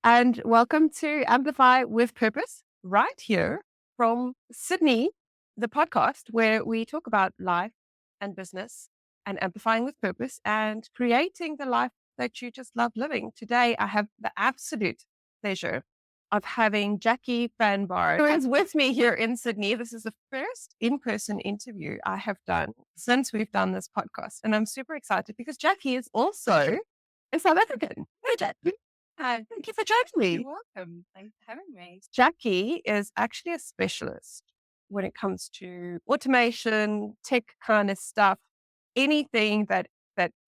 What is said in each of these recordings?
and welcome to Amplify with Purpose, right here from Sydney, the podcast where we talk about life and business and amplifying with purpose and creating the life that you just love living. Today, I have the absolute pleasure of having Jackie Van Baren, who is with me here in Sydney. This is the first in-person interview I have done since we've done this podcast. And I'm super excited because Jackie is also a South African. Hey, Jackie. Hi. Thank you for joining You're me. welcome. Thanks for having me. Jackie is actually a specialist when it comes to automation, tech kind of stuff, anything that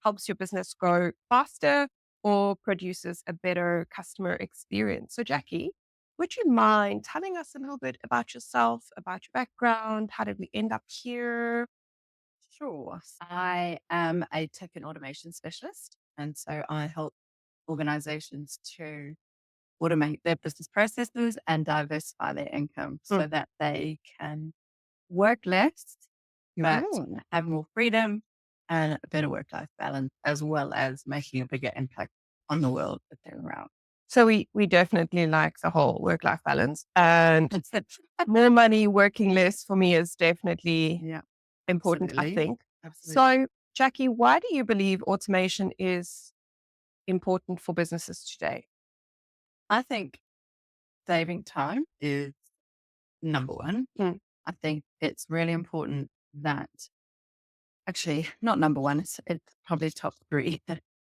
helps your business grow faster or produces a better customer experience. So, Jackie, would you mind telling us a little bit about yourself, about your background? How did we end up here? Sure. I am a tech and automation specialist. And so I help organizations to automate their business processes and diversify their income so that they can work less, but Mhm. have more freedom and a better work-life balance, as well as making a bigger impact on the world that they're around. So we definitely like the whole work-life balance, and more money, working less for me is definitely Yeah, important, I absolutely. think. Absolutely. So, Jackie, why do you believe automation is important for businesses today? I think saving time is number one. Mm. I think it's really important that actually not number one, it's probably top three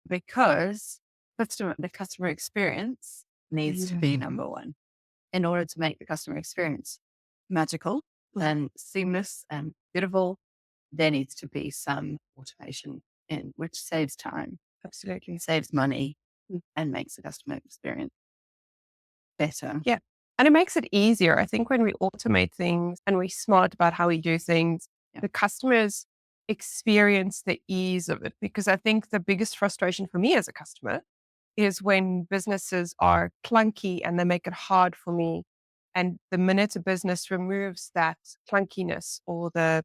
because the customer experience needs to be number one. In order to make the customer experience magical and seamless and beautiful, there needs to be some automation in which saves time, Absolutely. saves money, Mm. and makes the customer experience better. Yeah. And it makes it easier. I think when we automate things and we're smart about how we do things, Yeah. the customers experience the ease of it. Because I think the biggest frustration for me as a customer is when businesses are clunky and they make it hard for me. And the minute a business removes that clunkiness or the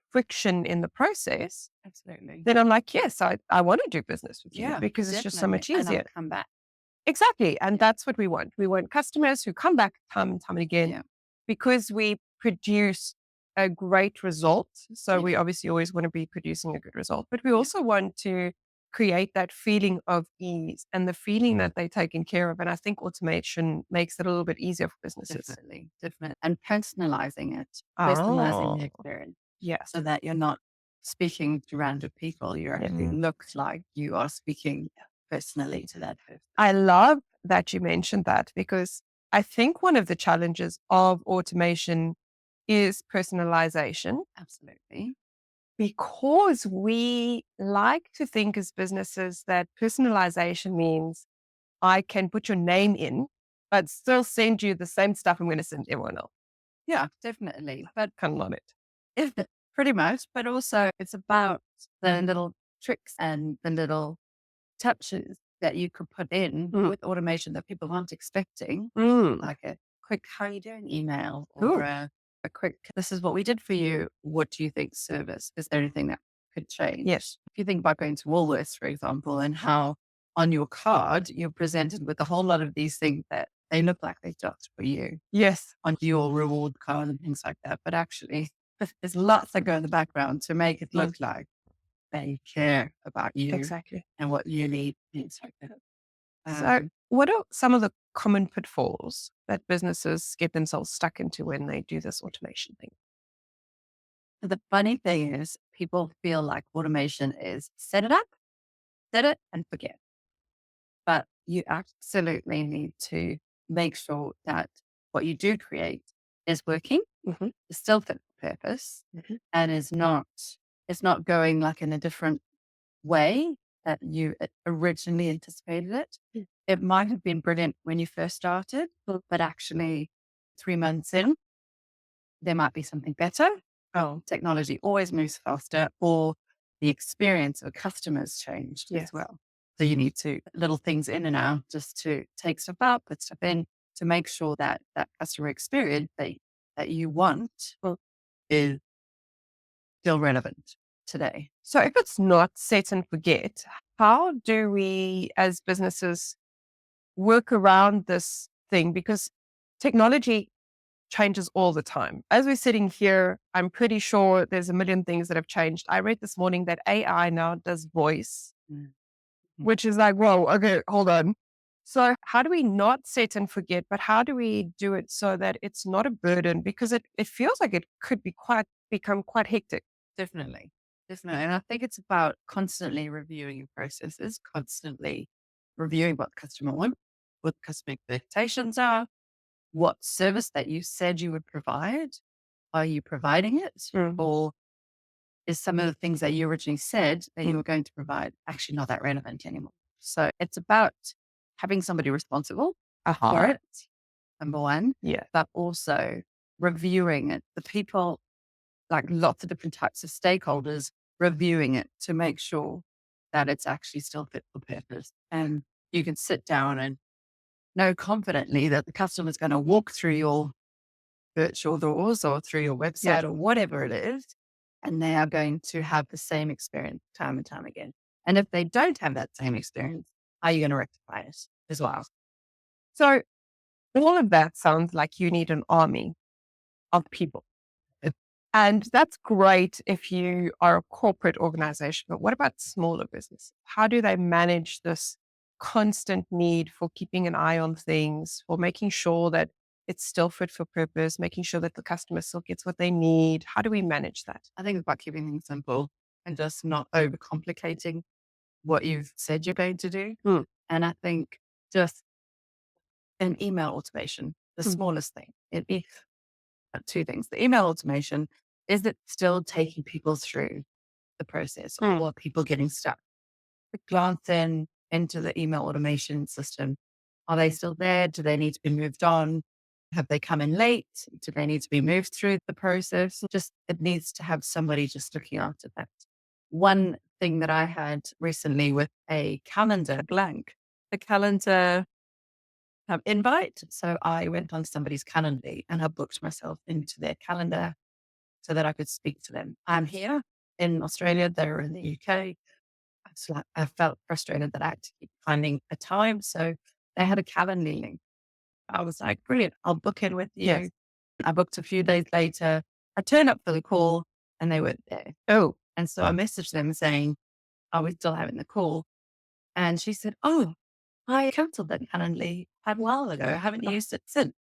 friction in the process, Absolutely. then I'm like, yes, I want to do business with you Yeah, because it's just so definitely. much And I'll easier. come back. Exactly. And Yeah. that's what we want. We want customers who come back time and time again Yeah. because we produce a great result. So Yeah. we obviously always want to be producing a good result, but we Yeah. also want to create that feeling of ease and the feeling that they're taken care of. And I think automation makes it a little bit easier for businesses. Definitely. Definitely. And personalizing it, personalizing the Oh, experience yes. so that you're not speaking to random people. You actually look like you are speaking personally to that person. I love that you mentioned that because I think one of the challenges of automation is personalization Absolutely. because we like to think as businesses that personalization means I can put your name in, but still send you the same stuff I'm going to send everyone else. Yeah, definitely. But Kind of love it. if pretty much, but also it's about the little tricks and the little touches that you could put in Mm. with automation that people aren't expecting, Mm. like a quick "how you doing" email or Ooh. a quick "this is what we did for you. What do you think service? Is there anything that could change?" Yes. If you think about going to Woolworths, for example, and how on your card you're presented with a whole lot of these things that they look like they just for you Yes. on your reward card and things like that. But actually, there's lots that go in the background to make it look like they care about you Exactly. and what you need, things like that. So, Um, what are some of the common pitfalls that businesses get themselves stuck into when they do this automation thing? the funny thing is, people feel like automation is set it up, set it, and forget. But you absolutely need to make sure that what you do create is working, Hmm. is still fit for purpose, and is not going like in a different way that you originally anticipated it. It might have been brilliant when you first started, but actually 3 months in, there might be something better. Oh, technology always moves faster, or the experience of customers changed as Yes. well. So you need to put little things in and out just to take stuff out, put stuff in to make sure that that customer experience that you want is still relevant today. So, if it's not set and forget, how do we as businesses work around this thing? Because technology changes all the time. As we're sitting here, I'm pretty sure there's a million things that have changed. I read this morning that AI now does voice, which is like, whoa, okay, hold on. So how do we not set and forget, but how do we do it so that it's not a burden? Because it feels like it could become quite hectic. Definitely. Definitely. And I think it's about constantly reviewing your processes, constantly reviewing what the customer wants, what the customer expectations are, what service that you said you would provide. Are you providing it? Or is some of the things that you originally said that you were going to provide actually not that relevant anymore? So it's about having somebody responsible for it, number one. Yeah. But also reviewing it. The people, like lots of different types of stakeholders, reviewing it to make sure that it's actually still fit for purpose. And you can sit down and know confidently that the customer is going to walk through your virtual doors or through your website or whatever it is, and they are going to have the same experience time and time again. And if they don't have that same experience, how are you going to rectify it as well? So all of that sounds like you need an army of people. And that's great if you are a corporate organization, but what about smaller businesses? How do they manage this constant need for keeping an eye on things, for making sure that it's still fit for purpose, making sure that the customer still gets what they need? How do we manage that? I think it's about keeping things simple and just not overcomplicating what you've said you're going to do. And I think just an email automation, the smallest thing. It'd be two things. The email automation, is it still taking people through the process or people getting stuck? Glance into the email automation system. Are they still there? Do they need to be moved on? Have they come in late? Do they need to be moved through the process? Just, it needs to have somebody just looking after that. One thing that I had recently with a calendar blank, the calendar invite. So I went on somebody's calendar and I booked myself into their calendar so that I could speak to them. I'm here in Australia, they're in the UK. I felt frustrated that I had to keep finding a time. So they had a calendar link. I was like, brilliant, I'll book in with you. Yes. I booked a few days later. I turned up for the call and they weren't there. Oh, And so I messaged them saying, are we still having the call? And she said, oh, I cancelled that calendar a while ago. I haven't used it since.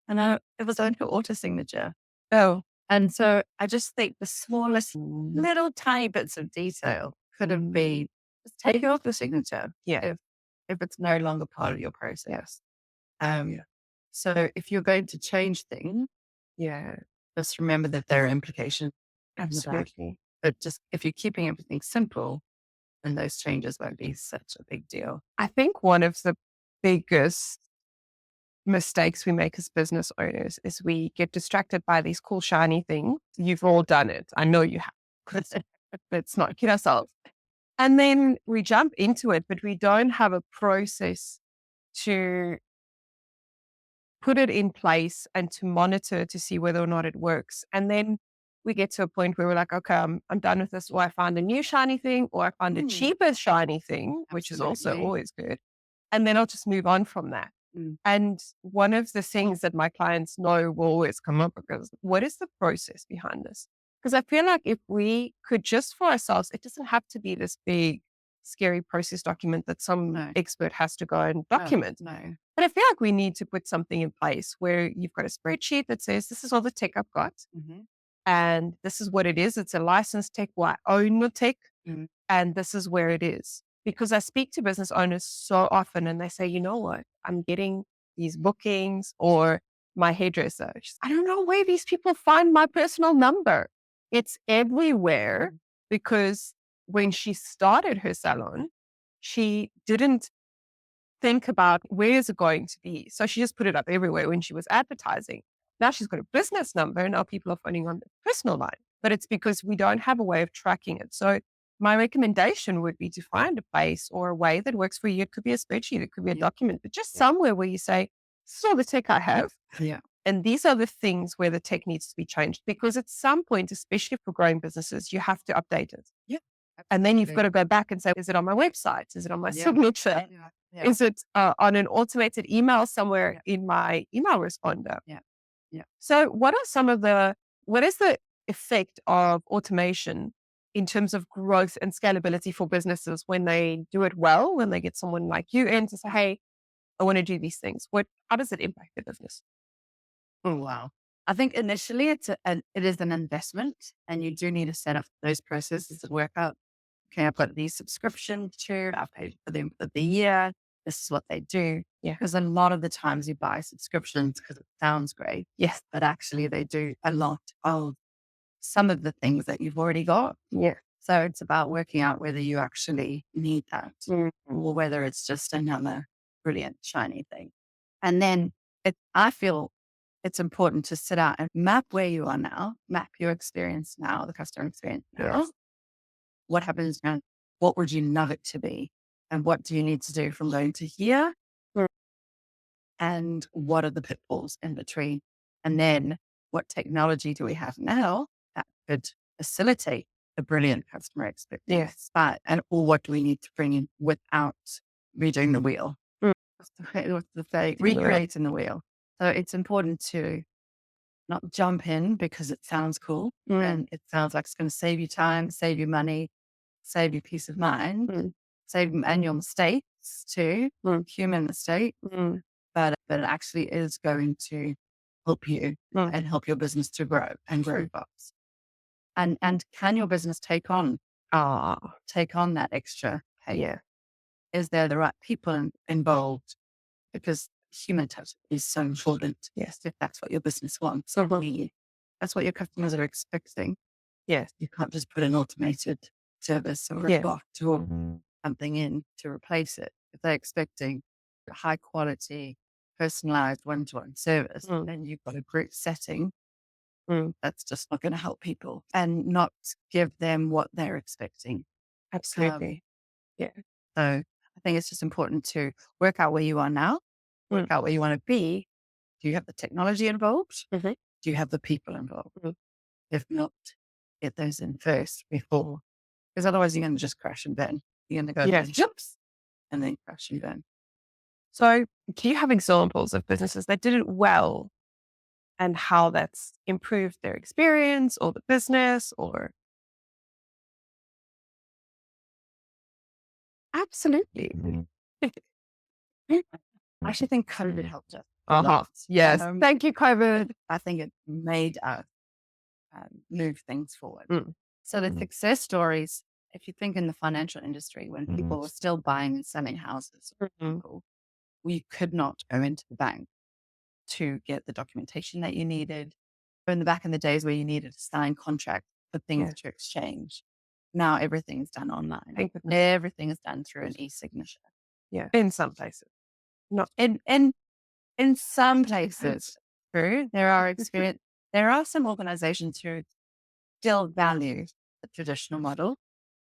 And it was on her auto signature. oh, And so I just think the smallest little tiny bits of detail could have been just take it off the signature. Yeah. If it's no longer part of your process. So if you're going to change things, just remember that there are implications. Absolutely. But just if you're keeping everything simple, then those changes won't be such a big deal. I think one of the biggest mistakes we make as business owners is we get distracted by these cool, shiny things. You've all done it. I know you have. Let's not kid ourselves. And then we jump into it, but we don't have a process to put it in place and to monitor to see whether or not it works. And then we get to a point where we're like, okay, I'm done with this. Or I found a new shiny thing, or I found a cheaper shiny thing, which is also always good. And then I'll just move on from that. And one of the things that my clients know will always come up because what is the process behind this? Because I feel like if we could just for ourselves, it doesn't have to be this big, scary process document that some expert has to go and document. No. But I feel like we need to put something in place where you've got a spreadsheet that says, this is all the tech I've got. And this is what it is. It's a licensed tech, I own the tech. And this is where it is. Because I speak to business owners so often and they say, you know what, I'm getting these bookings or my hairdresser. I don't know where these people find my personal number. It's everywhere because when she started her salon, she didn't think about where is it going to be. So she just put it up everywhere when she was advertising. Now she's got a business number and now people are phoning on the personal line. But it's because we don't have a way of tracking it. So my recommendation would be to find a place or a way that works for you. It could be a spreadsheet, it could be a document, but just somewhere where you say, this is all the tech I have. And these are the things where the tech needs to be changed. Because at some point, especially for growing businesses, you have to update it. And then you've got to go back and say, is it on my website? Is it on my signature? Yeah. Is it on an automated email somewhere Yeah. in my email responder? Yeah. Yeah. So what is the effect of automation in terms of growth and scalability for businesses when they do it well, when they get someone like you in to say, hey, I want to do these things? How does it impact the business? Oh, wow. I think initially it is an investment, and you do need to set up those processes and work out, okay, I've got these subscriptions to, I've paid for them for the year. This is what they do. Yeah. Because a lot of the times you buy subscriptions because it sounds great. Yes. But actually they do a lot of some of the things that you've already got. Yeah. So it's about working out whether you actually need that Mm. or whether it's just another brilliant, shiny thing. And then I feel it's important to sit out and map where you are now, map your experience now, the customer experience now. Yes. What happens now? What would you love it to be? And what do you need to do from going to here? Mm. And what are the pitfalls in between? And then what technology do we have now that could facilitate a brilliant customer experience? Yes. Or what do we need to bring in without redoing the wheel? Mm. What's the say? Recreating the wheel. So it's important to not jump in because it sounds cool Mm. and it sounds like it's going to save you time, save you money, save you peace of mind, Mm. save manual mistakes too, Mm. human mistakes, Mm. but it actually is going to help you Mm. and help your business to grow and grow fast. And can your business take on that extra pay? Yeah. Is there the right people involved? Because human touch is so important. Yes. If that's what your business wants, Mhm. that's what your customers are expecting. Yes. You can't just put an automated service or a Yeah. bot or something in to replace it. If they're expecting a high quality, personalized one-to-one service, Mm. then you've got a group setting Mm. that's just not going to help people and not give them what they're expecting. Absolutely. Yeah. So I think it's just important to work out where you are now, work Mm. out where you want to be. Do you have the technology involved? Mhm. Do you have the people involved? Mm. If not, get those in first before, because otherwise you're going to just crash and burn. You're going to go Yes. jumps and then crash and burn. So, do you have examples of businesses that did it well and how that's improved their experience or the business or? Absolutely. I actually think COVID helped us a Uh-huh. lot. Yes. Thank you, COVID. I think it made us move things forward. Mm. So the success stories, if you think in the financial industry, when people were still buying and selling houses, Mhm. we could not go into the bank to get the documentation that you needed. Or in the back in the days where you needed to sign contract for things Yeah. to exchange. Now everything's done online. Thank goodness. Everything is done through an e-signature. Yeah. In some places. Not. In some places, true, there are some organizations who still value the traditional model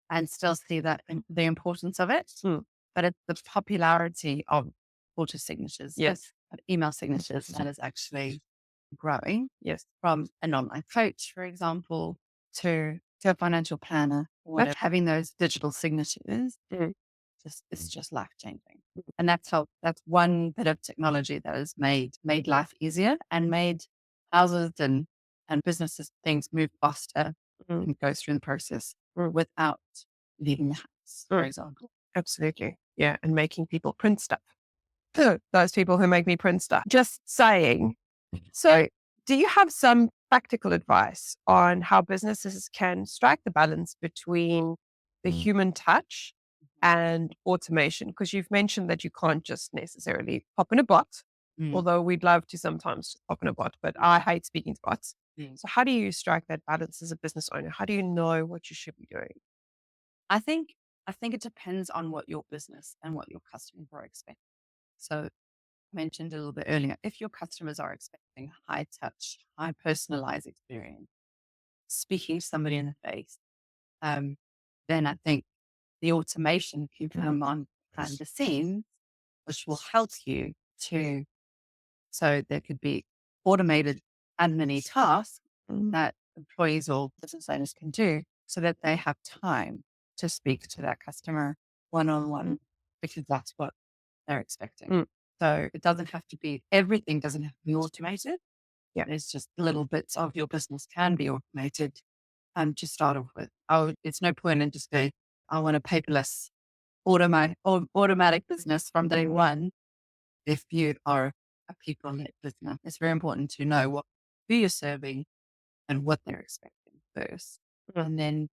and still see that the importance of it. Mm. But it's the popularity of auto signatures, Yes. of email signatures that is actually growing, Yes. from an online coach, for example, to a financial planner, or whatever. Having those digital signatures Mm. it's just life changing. And that's one bit of technology that has made life easier and made houses and businesses things move faster Mm. and go through the process Mm. without leaving the house, for Mm. example. Absolutely. Yeah. And making people print stuff. Those people who make me print stuff. Just saying. So, do you have some practical advice on how businesses can strike the balance between the human touch and automation? Because you've mentioned that you can't just necessarily pop in a bot, Mm. although we'd love to sometimes just pop in a bot, but I hate speaking to bots. Mm. So, how do you strike that balance as a business owner? How do you know what you should be doing? I think it depends on what your business and what your customers are expecting. So I mentioned a little bit earlier, if your customers are expecting high touch, high personalized experience, speaking to somebody in the face, then I think the automation can come on behind the scenes, which will help you to. So there could be automated admin tasks that employees or business owners can do so that they have time to speak to that customer one on one, because that's what they're expecting. Mm. So it doesn't have to be, everything doesn't have to be automated. Yeah. There's just little bits of your business can be automated to start off with. It's no point in just going, I want a paperless automatic business from day one. If you are a people-led business, it's very important to know who you're serving and what they're expecting first, and then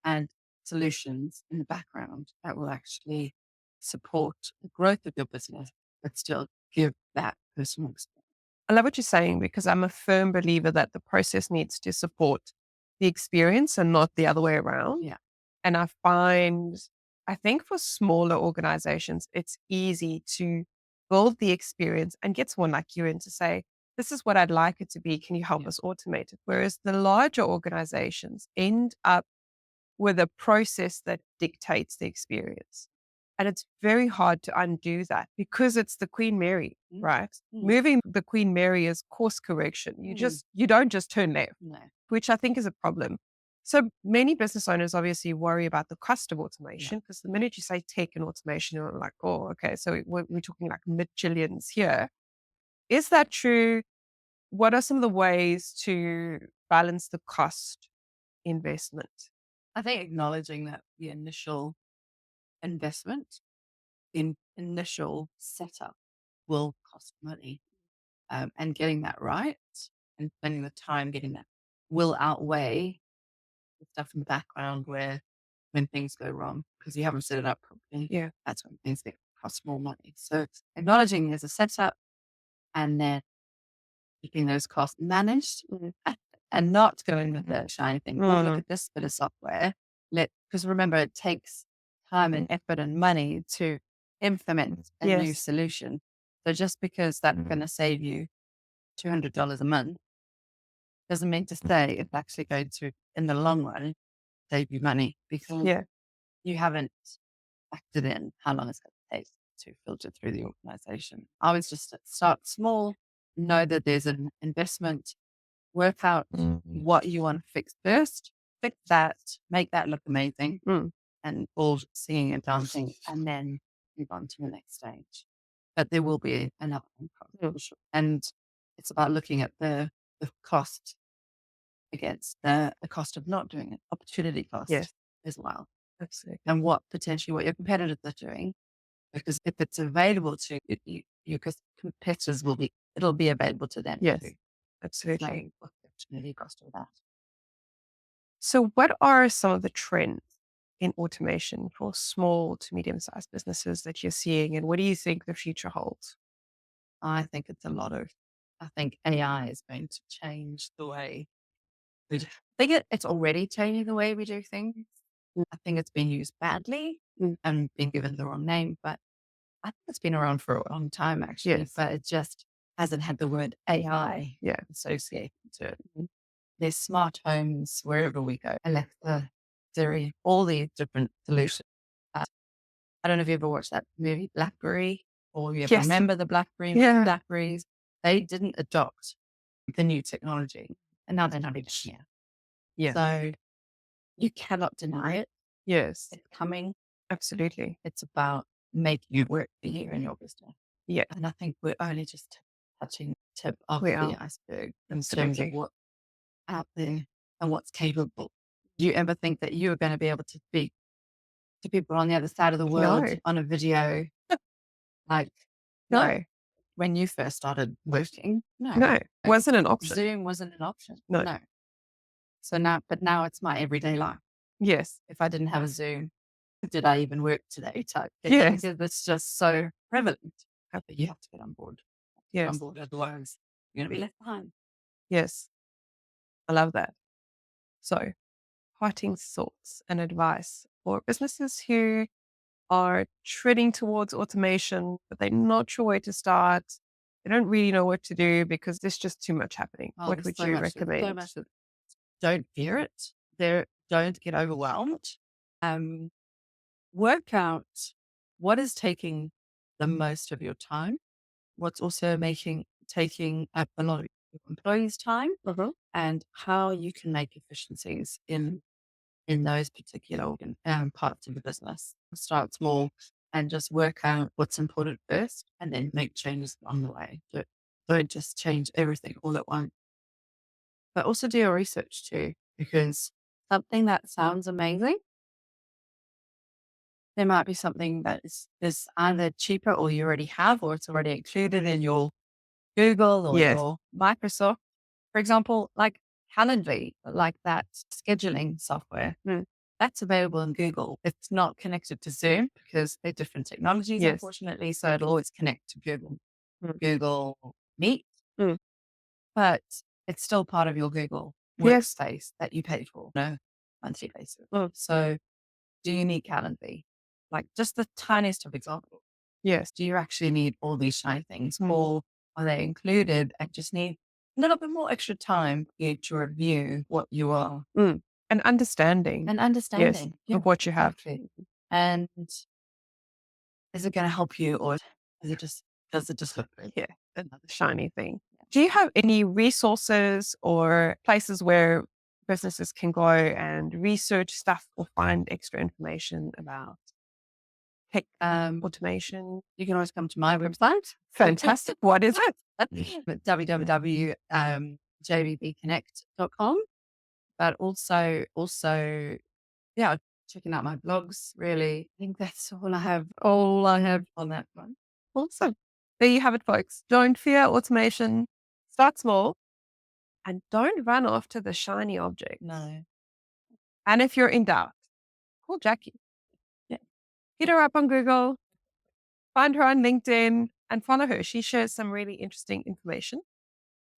add solutions in the background that will actually support the growth of your business, but still give that personal experience. I love what you're saying because I'm a firm believer that the process needs to support the experience and not the other way around. Yeah. And I think for smaller organizations, it's easy to build the experience and get someone like you in to say, this is what I'd like it to be. Can you help Yeah. us automate it? Whereas the larger organizations end up with a process that dictates the experience. And it's very hard to undo that because it's the Queen Mary, right? Moving the Queen Mary is course correction. You don't just turn left, No. which I think is a problem. So many business owners obviously worry about the cost of automation because the minute you say tech and automation, you're like, oh, okay, so we're talking like mid-jillions here. Is that true? What are some of the ways to balance the cost investment? I think acknowledging that the initial investment in initial setup will cost money, and getting that right and spending the time getting that will outweigh the stuff in the background where when things go wrong because you haven't set it up properly, Yeah. that's when things get cost more money. So acknowledging there's a setup and then keeping those costs managed and not going with the shiny thing. Oh, look at this bit of software. Because remember, it takes time and effort and money to implement a new Yes. solution. So just because that's going to save you $200 a month doesn't mean to say it's actually going to, in the long run, save you money because Yeah. you haven't factored in how long it's going to take to filter through the organization. I was just start small, know that there's an investment, work out what you want to fix first, fix that, make that look amazing, and all singing and dancing, and then move on to the next stage. But there will be another cost, for sure. And it's about looking at the cost against the cost of not doing it, opportunity cost as well. Absolutely. And what your competitors are doing. Because if it's available to your competitors it'll be available to them Yes. too. Absolutely. So what's the opportunity cost of that? So what are some of the trends in automation for small to medium-sized businesses that you're seeing, and what do you think the future holds? I think it's a lot of. I think AI is going to change the way I think it's already changing the way we do things. I think it's been used badly and been given the wrong name, but I think it's been around for a long time actually. Yes. But it just hasn't had the word AI associated to it. There's smart homes wherever we go. Alexa, Siri, all these different solutions. I don't know if you ever watched that movie Blackberry or you ever remember the Blackberries. They didn't adopt the new technology and now they're not even here. Yeah. So you cannot deny it. Yes. It's coming. Absolutely. It's about making it work for you and your business. Yeah. And I think we're only just touching the tip of We the are. iceberg in terms of Absolutely. what's out there and what's capable. Do you ever think that you are going to be able to speak to people on the other side of the world No. on a video? Like, No. When you first started working, No. Wasn't an option. Zoom wasn't an option. No. So now it's my everyday life. Yes. If I didn't have a Zoom, did I even work today? Type thing. Yes. Because it's just so prevalent. But you have to get on board. Yes. On board, otherwise you're going to be left behind. Yes. I love that. So, parting thoughts and advice for businesses who are treading towards automation, but they're not sure where to start. They don't really know what to do because there's just too much happening. What would you recommend? So much of don't fear it. Don't get overwhelmed. Work out what is taking the most of your time, what's also taking up a lot of your employees' time, and how you can make efficiencies in those particular parts of the business. Start small and just work out what's important first and then make changes on the way. Don't just change everything all at once. But also do your research too, because something that sounds amazing, there might be something that is either cheaper or you already have, or it's already included in your Google or Yes. your Microsoft. For example, like Calendly, like that scheduling software, Mm. that's available in Google. It's not connected to Zoom because they're different technologies, Yes. unfortunately. So it'll always connect to Mm. Google Meet, Mm. but it's still part of your Google Yes. workspace that you pay for, no monthly basis. Mm. So do you need Calendly? Like just the tiniest of examples. Yes. Do you actually need all these shiny things, Mm. or are they included and just need a little bit more extra time for you to review what you are Mm. And understanding. and Yes. understanding Of what you have. exactly. And is it going to help you, or does it just look good? Yeah. Another Shiny thing. Do you have any resources or places where businesses can go and research stuff or find extra information about tech automation? You can always come to my website. Fantastic. What is it? www.jbbconnect.com. But also, yeah, checking out my blogs. Really, I think that's all I have. All I have on that one. Awesome. There you have it, folks. Don't fear automation. Start small and don't run after the shiny object. No. And if you're in doubt, call Jackie. Yeah. Hit her up on Google, find her on LinkedIn, and follow her. She shares some really interesting information.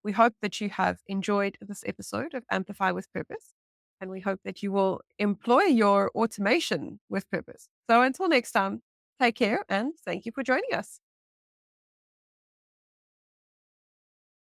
We hope that you have enjoyed this episode of Amplify with Purpose, and we hope that you will employ your automation with purpose. So until next time, take care and thank you for joining us.